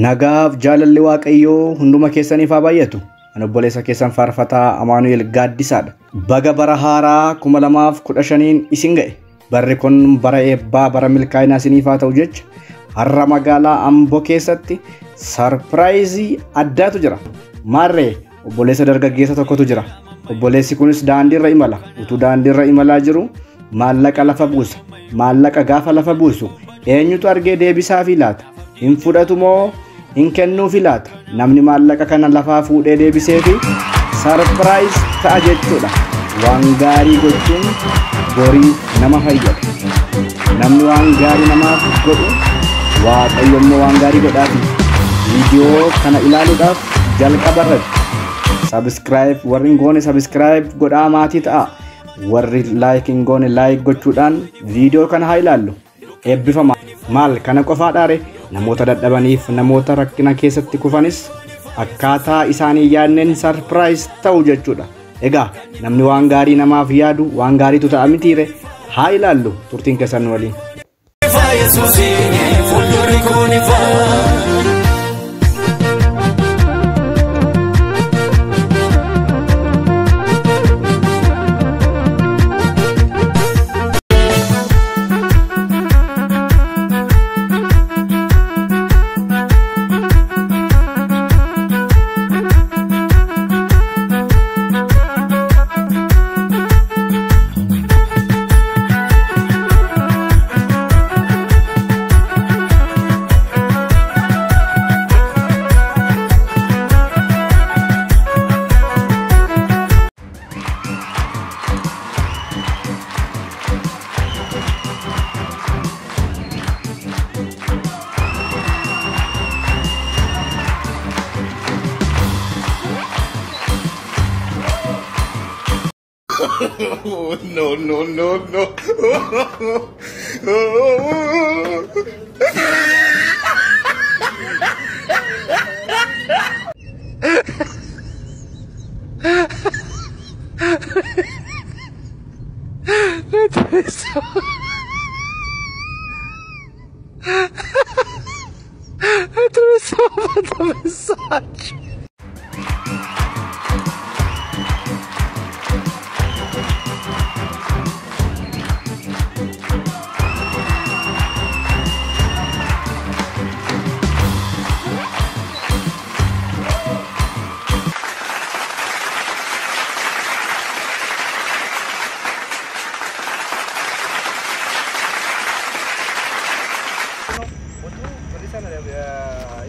Nagaaf jaalalli Waaqayyoo hunduma keessaniif haa baay'atu. Ani obboleessa keessan faarfataa Amaanu'el Gaaddisaadha. Baga bara haaraa 2015 isin ga'e. Barri kun bara eebbaa bara milkaa'inaa isiniif haa ta'u jecha har'a magaalaa Amboo keessatti sarpiraayizii addaatu jira. Maarree obboleessa dargaggeessa tokkotu jira. Obboleessi kunis daandiirra imala. Utuu daandiirra imalaa jiru maallaqa lafa buusa. Maallaqa gaafa lafa buusu eenyutu argee deebisaafi laata? Hin fudhatu moo hin kennuufi laata? Namni maallaqa kana lafaa fuudhee deebiseefi sarpiraayiz ta'a jechuudha. Waan gaarii gochuun borii nama fayyada. Namni waan gaarii namaaf godhu Waaqayyo immoo waan gaarii godhaafi. Viidiyoo kana ilaaluudhaaf jalqabarratti subscribe warri hin goone subscribe godhaa maatii ta'a. Warri like hin goone like gochuudhaan viidiyoo kana haa ilaallu. Eebbifama. Maal kana qofaadhaare namoota dadhabaniif namoota rakkina keessatti kufanis akkaataa isaanii yaadneen sarpiraayiz ta'u jechuudha. Egaa namni waan gaarii namaaf yaadu waan gaariitu ta'a mitiire haa ilaallu turtiin keessan waliin. No. Atravessou uma mensagem.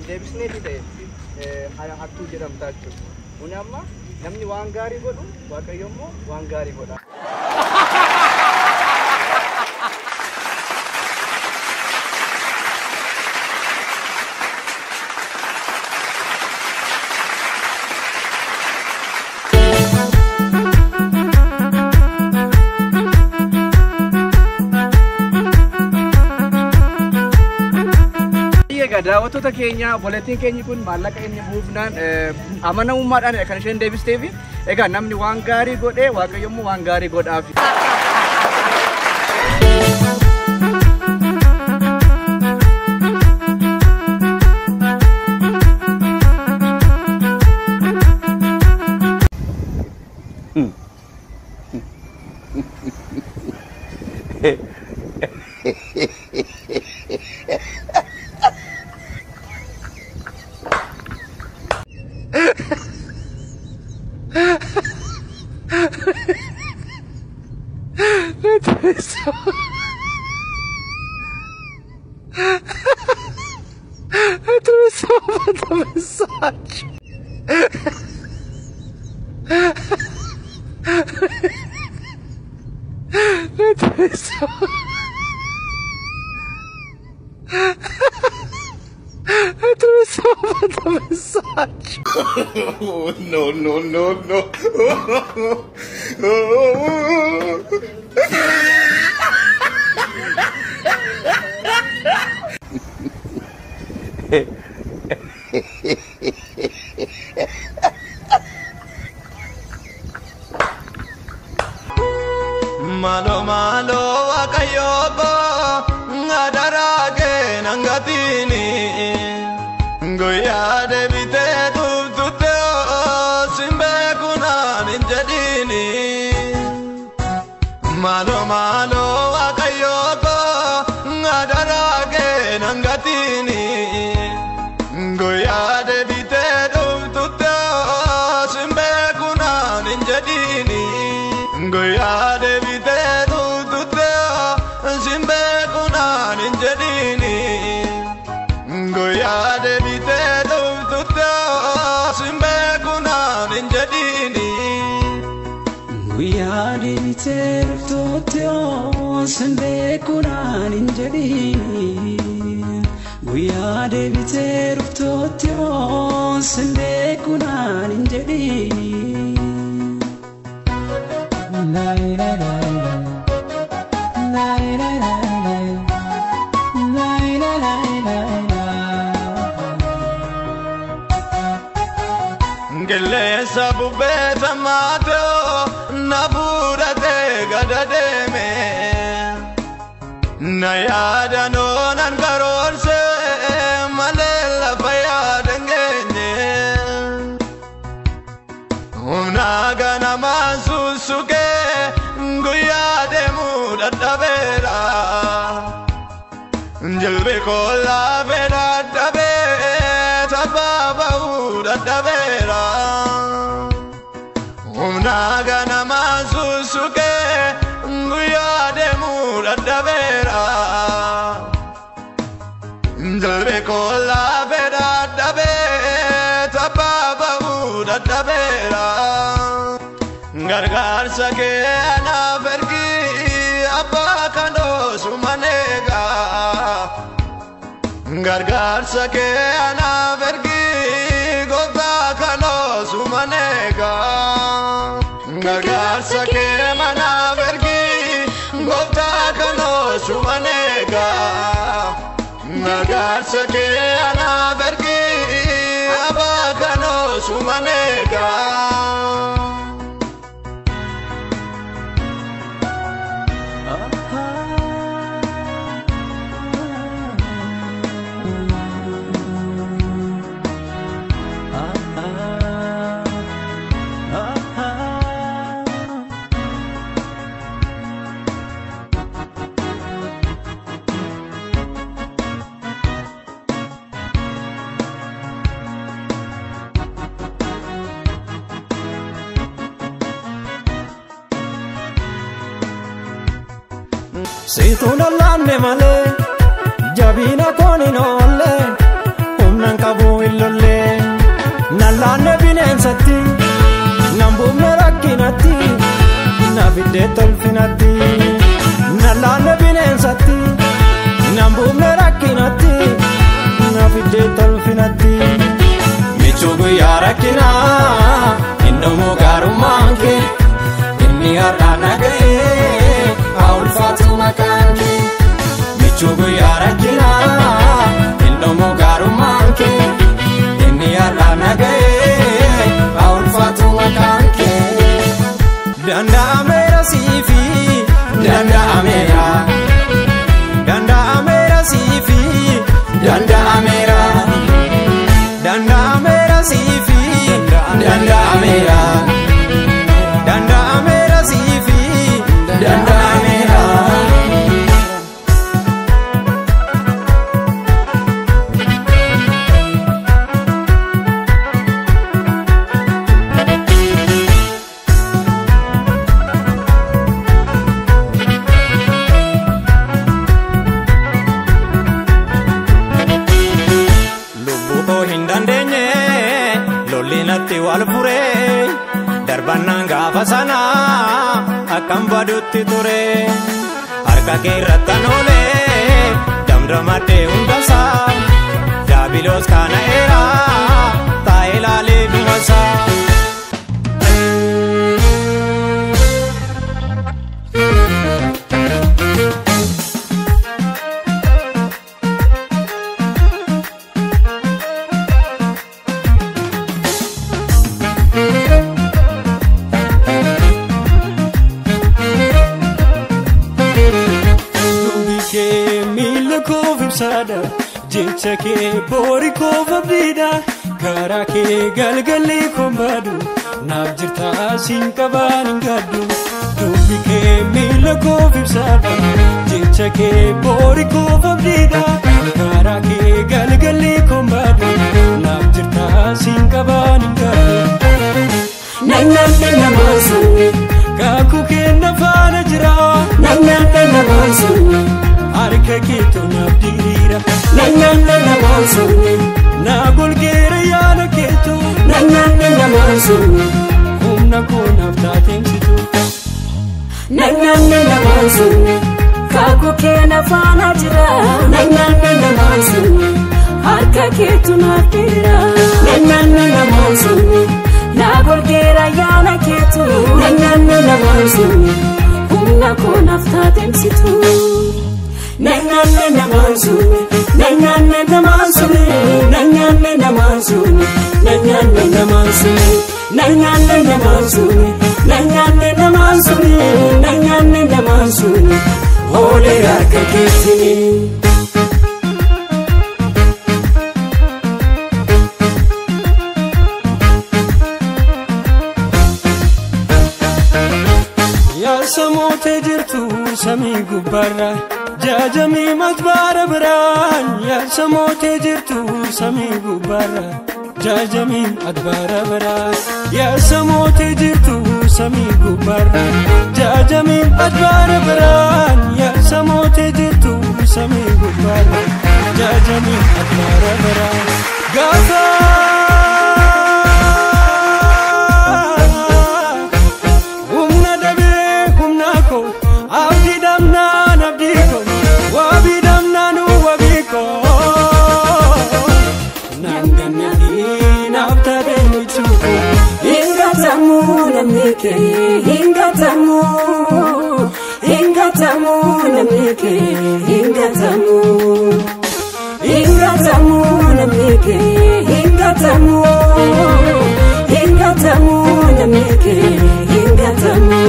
Deebisnee ta'e hattuu jedhamtaa jechuudha. Kun amma namni waan gaarii godhu Waaqayyo immoo waan gaarii godha. Daawwattoota keenya boleettiin keenya kun maallaqa inni buufnaan amanamummaadhaan kan isheen deebisteefi egaa namni waan gaarii godhee Waaqayyo immoo waan gaarii godhaaf. Atravessou uma mensagem. Atravessou uma mensagem. No. Malo Waaqayyo ko ngadarage nangatini Guyyaa deebitee dhuftutte simbe kunaan hin jedhini. Maaloo maaloo waaqayyoo koo adaraa kee nan gatini. Guyyaa deebitee dhuftutte simbe kunaan hin jedhini. Guyyaa deebitee dhuftutte simbe kunaan hin jedhini. Guyyaa deebitee dhuftutte simbe kunaan hin jedhini. Guyyaa deebitee dhuftutte simbe kunaan hin jedhini. Guyyaa deebitee dhuftutte simbe kunaan hin jedhini. Gilleessa bubbee sammaatoo na fuudhatee gada deeme. Na yaada noonan karoorse malee lafa yaada hin geenye. Humna ganamaan sussuqee guyyaa deemuu dadhabeera. Jilbi koo laafee dadhabee tabbaa bahuu dadhabeera. Humna ganamaan sussuqee guyyaa deemuu dadhabeera. Jilbi koo laafee dadhabee tabbaa bahuu dadhabeera. Gargaarsa kee anaaf ergi abbaa kanoo sumaneega. Gargaarsa kee anaaf ergi gooftaa kanoo sumaneega. Gargaarsa kee anaaf ergi gooftaa kanoo sumaneega. Gargaarsa kee anaaf ergi abbaa kanoo sumaneega. Situn allanne malee jabina konin oolle humnan qabu illolle. Nallanne bineensatti nan buufne rakkinatti na fidde tolfinatti. Nallanne bineensatti nan buufne rakkinatti na fidde tolfinatti. Michuu guyyaa rakkinaa innumuu gaarummaan kee inni har'aa nagahee. Ulfaatuma kanke michuu guyyaa rakkinaa innumuu gaarummaan kee inni har'aa nagahee ulfaatuma kanke. Danda'ameera siifi danda'ameera. Danda'ameera siifi danda'ameera. Danda'ameera siifi danda'ameera. Danda'ameera siifi danda'ameera. Wal furee darbannaan gaafa sanaa akkam badutti ture. Harka kee irrattan oolee damdamadhee hundasaa daabiloos kana eeraa taa'ee laalee dhumasaa. jecha kee boori koofa bidda karaa kee galgallee koombaadu naaf jirtaa siin qabaan hin gaddu dubbi kee miila koof ibsaadha jecha kee boori koofa bidda karaa kee galgallee koombaadu naaf jirtaa siin qabaan hin gaddu Nanganne namaasu kaakuu kenna faana jira Nanganne namaasu harka keetu naaf diriira Nanganne namaasu naa golgeera yaada keetu Nanganne namaasu humna koo naaf taateemsitu Nanganne namaasu kaakuu kenna faana jira Nanganne namaasu harka keetu naaf diriira Nanganne namaasu naa golgeera yaada keetu Nanganne namaasu humna koo naaf taateemsitu Nanganne namaasu Nanganne namaasu Nanganne namaasu Nanganne namaasu Nanganne namaasu Nanganne namaasu Nanganne namaasu Ole harka keetti Samote jirtu samii gubbarra jaajamii matbaara biraan yaa samote jirtu samii gubbarra jaajamii matbaara biraan yaa samote jirtu samii gubbarra jaajamii matbaara biraan yaa samote jirtu samii gubbarra jaajamii matbaara biraan gaafa Hingatamu namike hingatamu namike hingatamu namike hingatamu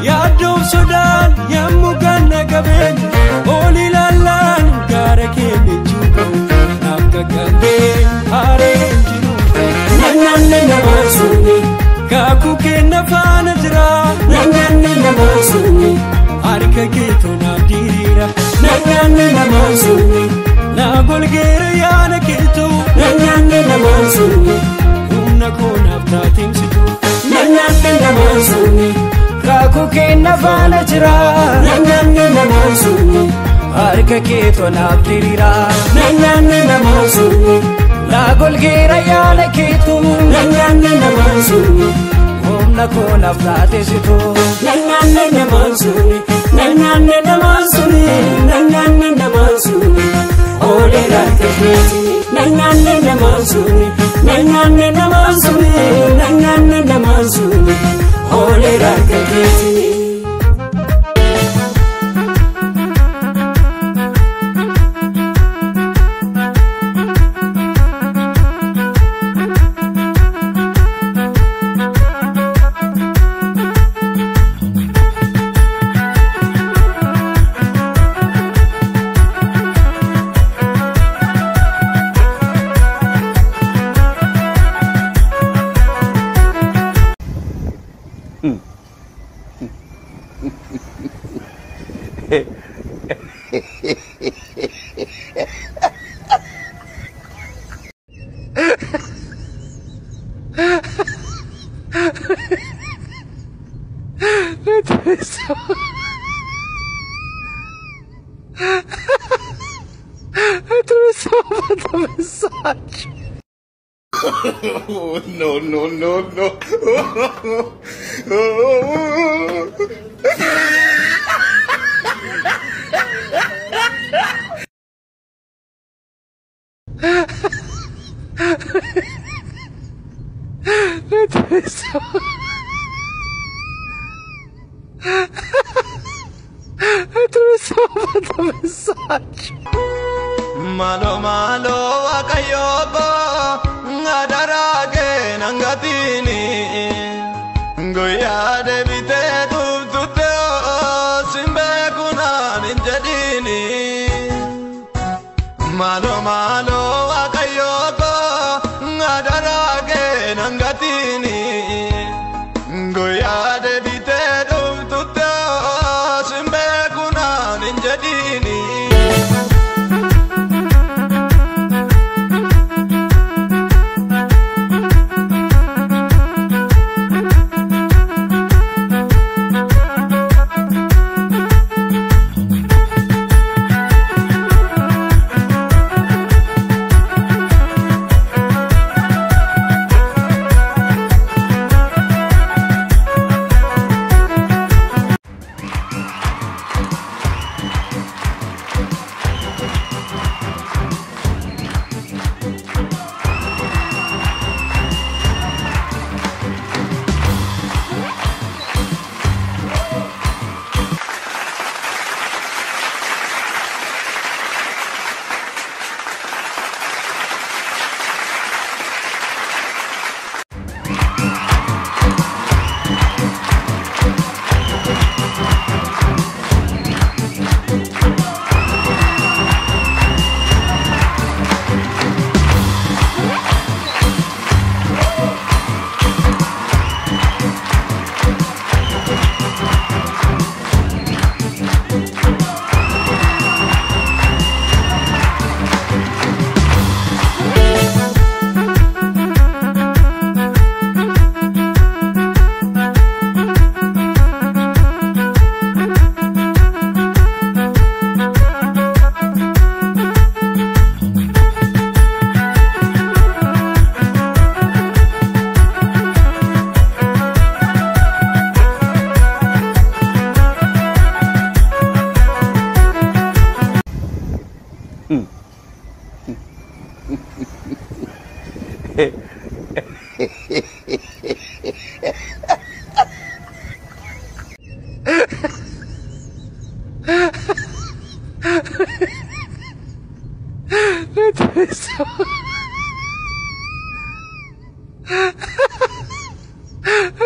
yaadoof sodaan yemmuu ganna qabeen oli laallaan gaara keenya juuko naaf qaqqabdeen haareen jiruuko Nanganne namaasu kaakuu kenna faana jira Nanganne namaasu harka keetu naaf diriira Nanganne namaasu naa golgeera yaada keetu Nanganne namaasu humna koo naaf taateemsitu Nanganne namaasu kaakuu kenna faana jira Nanganne namaasu harka keetu naaf diriira Nanganne namaasu naa golgeera yaada keetu Nanganne namaasu humna koo naaf taateemsitu Nanganne namaasu Nanganne namaasu Nanganne namaasu Ole harka keetti Nanganne namaasu Nanganne namaasu Nanganne namaasu Ole harka keetti Oh, no, no, no, no. Malo malo wakayoko ngadarage nangatini goya debite tutute simbe kuna ninjadini malo malo wakayoko ngadarage nangatini goya debite tutute simbe kuna ninjadini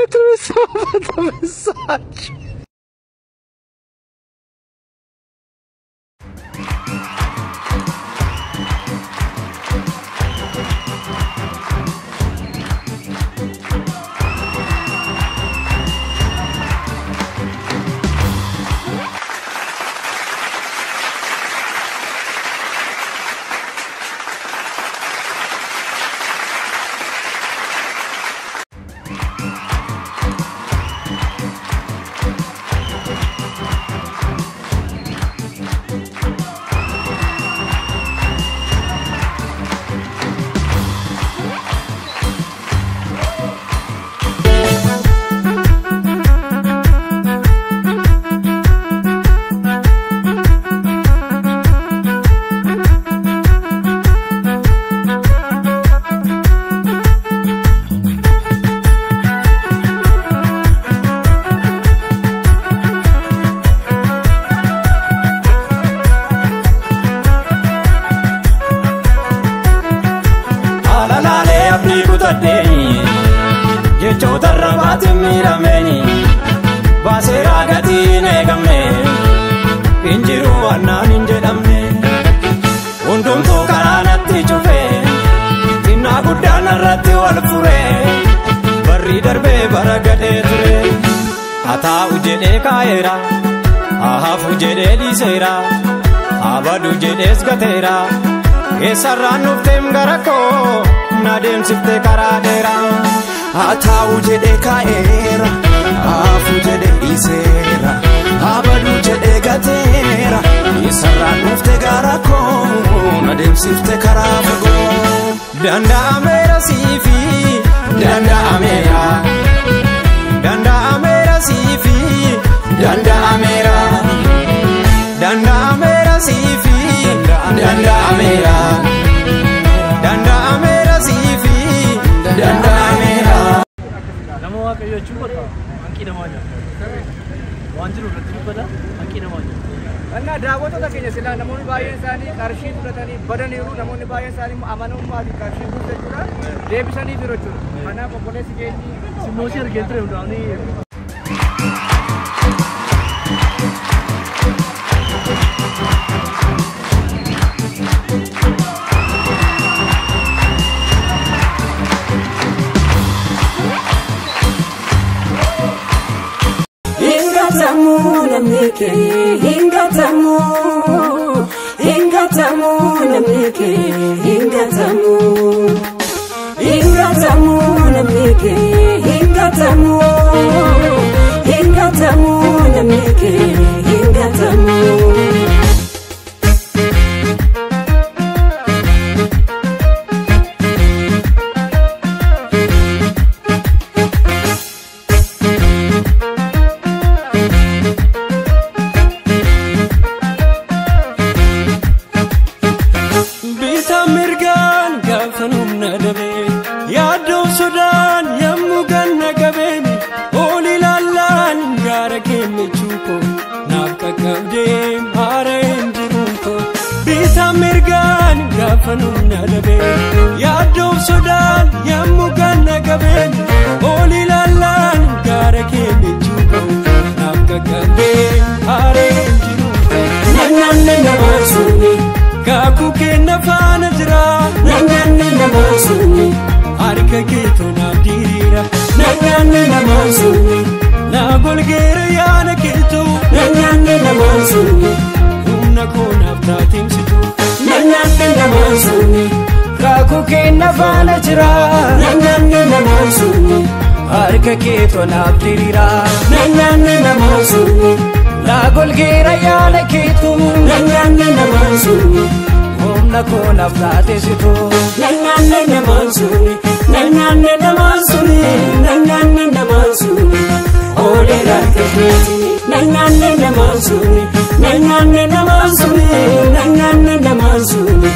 Atravessava a mensagem. Jechoota rabaati miidhameni baaseera gatiin eegamne injiru annaan hin jedhamne hundumtuu karaa natti cufe xinnaa guddaan irratti wal fure barri darbee bara gadhee ture haa taa'u jedhee kaa'eera haa hafu jedhee dhiiseera haa badu jedhees gateera eessarraan dhufteem gara koo na deemsiftee karaa dheeraa. Haa taa'u jedhee kaa'eera haa hafu jedhee dhiiseera haa badu jedhee gateera eessarraan dhufte gara koo na deemsifte karaa fagoo. Danda'ameera siifi Danda'ameera danda'ameera siifi Danda'ameera danda'ameera siifi Danda'ameera jechuun bakka hanqii namaa nyaata. Waan jiru irratti dubbata hanqii namaa nyaata. Annaa daawwattoota keenya silaa namoonni baay'een isaanii qarshii fudhatanii badaniiru namoonni baay'een isaanii amanamummaa fi qarshii fudhachuudha deebisanii jiru jechuudha. Kanaaf obboleessi keenya Simmoosii argee ture hundaa'anii. Hingatamu namnike hingatamu namnike hingatamu Harka keeto naaf diriira nanyaanni namaa sunni laa golgeera yaala keetu nanyaanni namaa sunni humna koo naaf taatesitu nanyaanni namaa sunni nanyaanni namaa sunni nanyaanni namaa sunni ooleera harka keeti nanyaanni namaa sunni nanyaanni namaa sunni nanyaanni namaa sunni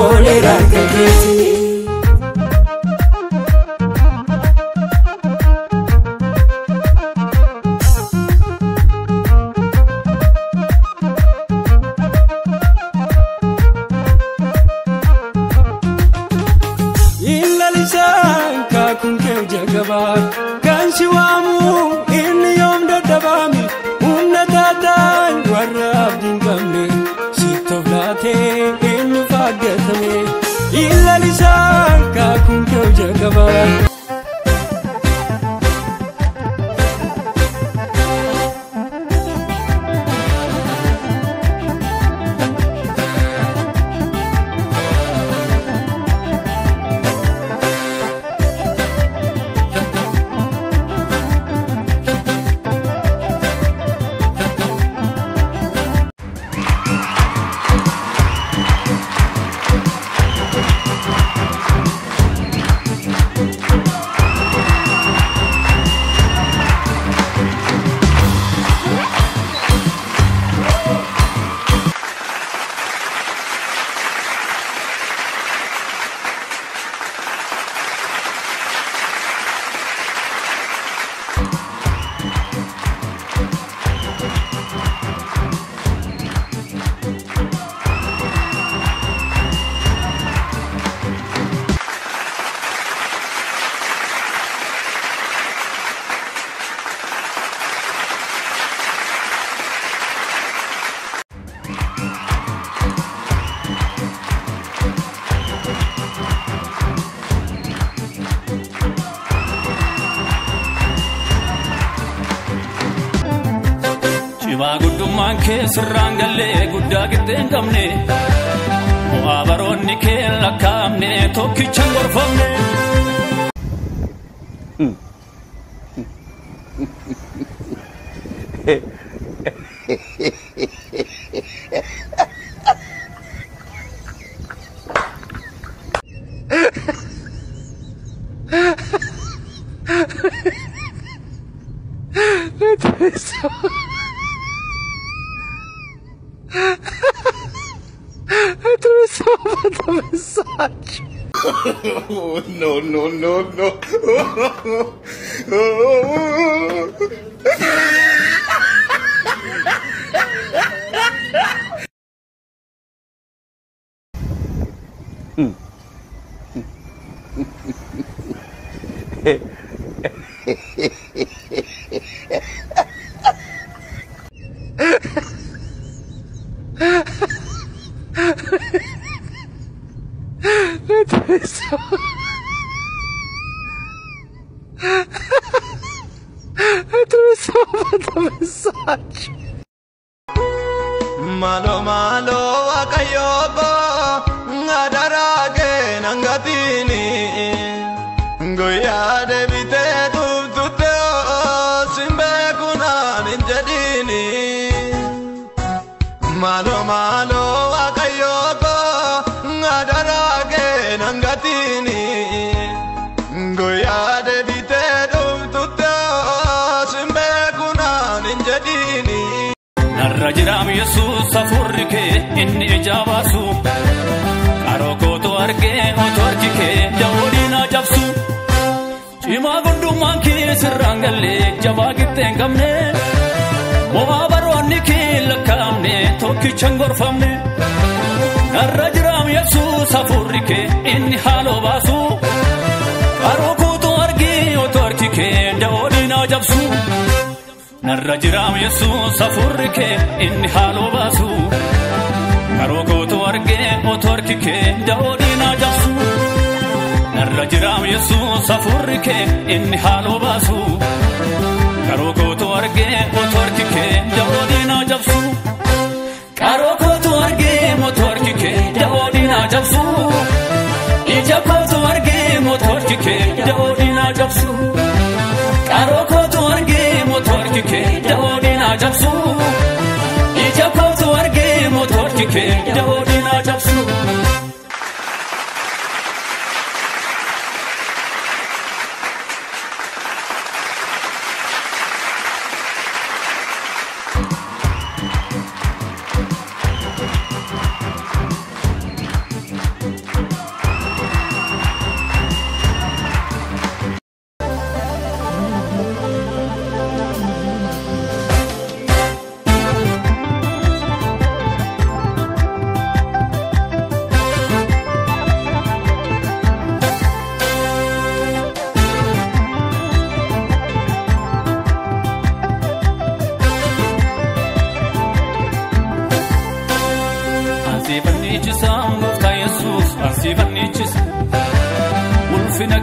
ooleera harka keeti. Guddummaan kee sirraan gallee guddaa qixxeen qabne bu'aa baroonni kee lakkaa'amne tokkichaan gorfamne. No. Malo malo akayogo ngadarage nangatini goya debite tutute simbe kuna ninjadini malo malo akayogo ngadarage nangatini goya debite tutute simbe kuna ninjadini Narrajiram Yesus safurke inni jabasu Karoko to arge otorjike jawodina jabsu Chima gundu manki sirrangalle jabagite ngamne Moabaronni ki lakamne tokki changorfamne Narrajiram Yesus safurke inni halo basu Karoko to arge otorjike jawodina jabsu Narrajiram Yesus safurke inni halo basu Karoko to arge otorkike jawodina jabsu Narrajiram Yesus safurke inni halo basu Karoko to arge otorkike jawodina jabsu Karoko to arge otorkike jawodina jabsu Ijako to arge otorkike jawodina jabsu Karoko to arge otorkike jawodina jabsu Ijako to arge otorkike jawodina jabsu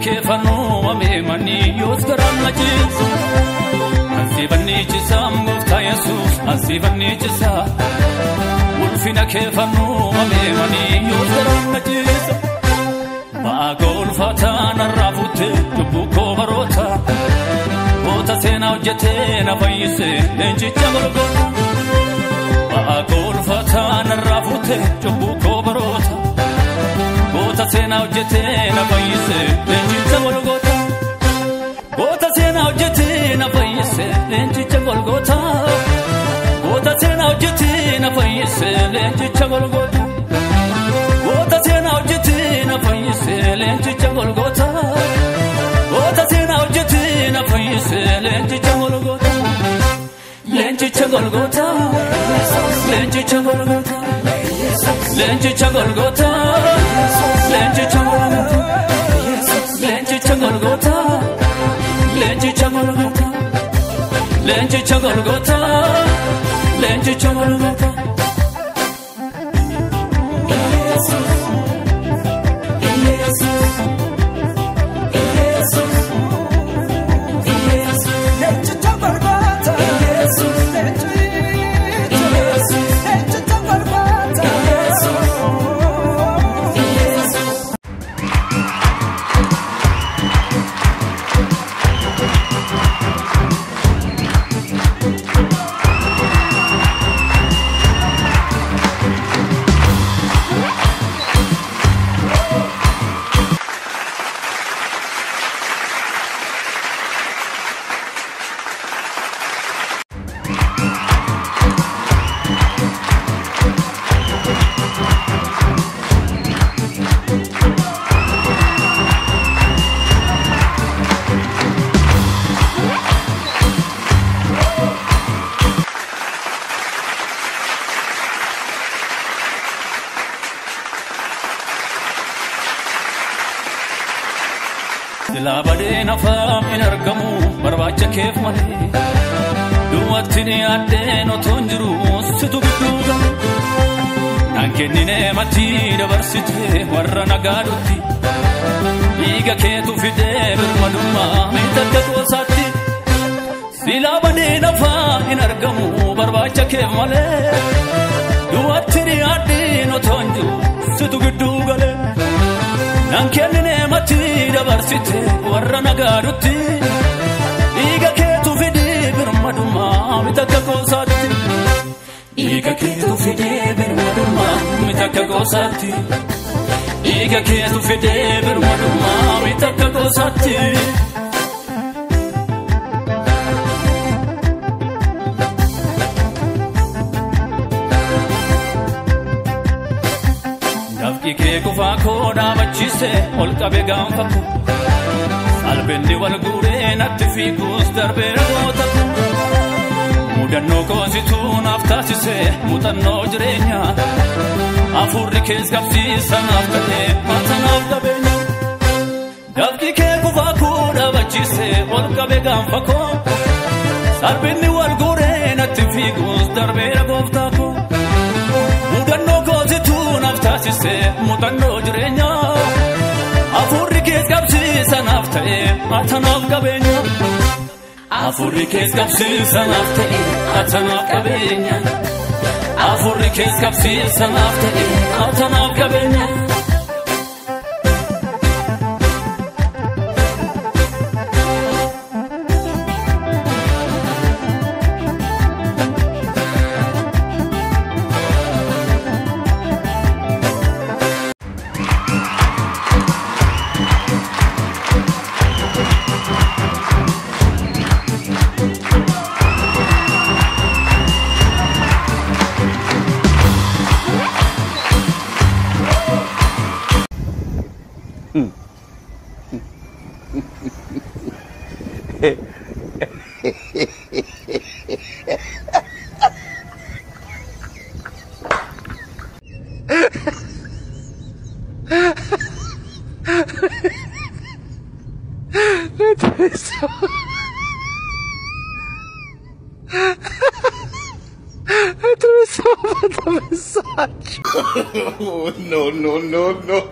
Kefano ame mani yosgaran najis Ansibani chisa mufta Jesus Ansibani chisa Ulfina kefano ame mani yosgaran najis Maago ulfata narrafute Dubbuko barota Bota sena ujjete na fayyise Lenchicha golgota Maago ulfata narrafute Dubbuko barota Bota sena ujjete na fayyise Lenchicha golgota Bota sena ujjete na fayyise Lenchicha golgota Bota sena ujjete na fayyise Lenchicha golgota Bota sena ujjete na fayyise Lenchicha golgota Bota sena ujjete na fayyise Lenchicha golgota Lenchicha golgota Lenchicha golgota Lenchicha golgota Lenchicha golgota Lenchicha golgota Lenchicha golgota Lenchicha golgota Lenchicha golgota silaa badee nafaam hin argamu barbaacha keef malee duwwaatti ni addeen otoo hin jiru situ gidduu gale naan kennine matii dabarsite warra nagaadutti dhiiga keetu fidee birmadummaa miidhagga goosaatti silaa badee nafaa hin argamu barbaacha keef malee duwwaatti ni addeen otoo hin jiru situ gidduu gale naan kennine matii dabarsite warra nagaadutti dhiiga keetu fidee birmadummaa miidhagga goosaatti dhiiga keetu fidee birmadummaa miidhagga goosaatti dhiiga keetu fidee birmadummaa miidhagga goosaatti. Dafqii kufaa koo dhaabachise ol qabe gaanfa koo salphinni wal guuree natti fiiguus darbee ragoota koo mudannoo koosituu naaf taasise muuxannoo jireenyaa hafuurri kees qabsiisa naaf ta'ee mata naaf qabeenya dafqii kufaa koo dhaabachise ol qabe gaanfa koo salphinni wal guuree natti fiiguus darbee ragoota koo mudannoo koosituu naaf taasise muuxannoo jireenyaa hafuurri kees qabsiisa naaf ta'ee mata naaf qabeenya hafuurri kees qabsiisa naaf ta'ee mata naaf qabeenya hafuurri kees qabsiisa naaf ta'ee mata naaf qabeenya. Oh, no, no, no, no.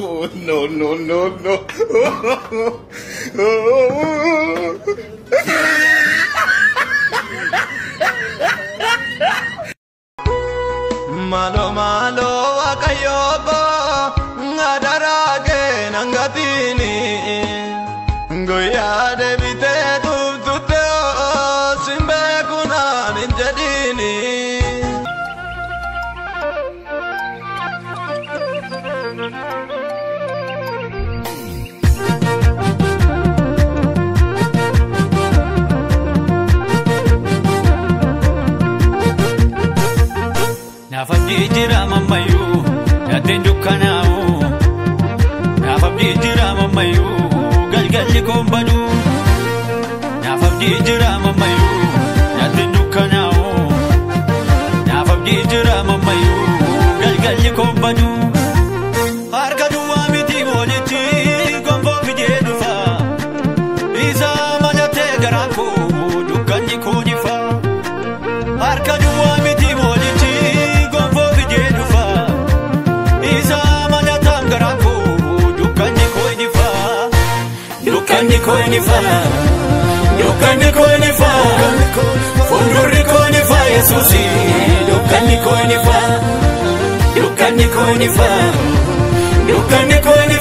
Oh, no, no, no, no. Malo malo akayoko ngadarage nangatini goya debite tutute simbe kuna ninjadini. Naafabdii jira mammayyuu yaadeen dukkanaa'u naafabdii jira mammayyuu galgalli koon badu naafabdii jira mammayyuu yaadeen dukkanaa'u naafabdii jira mammayyuu galgalli koon badu harka duwwaa miti walitti gonfoo fidee dhufa isa malatee garaa koo dukkanni koo jifa harka duwwaa miti walitti Dukkanni kooni fa, fuuldurri kooni fa Yesuusi. Dukkanni kooni fa, dukkanni kooni fa, dukkanni kooni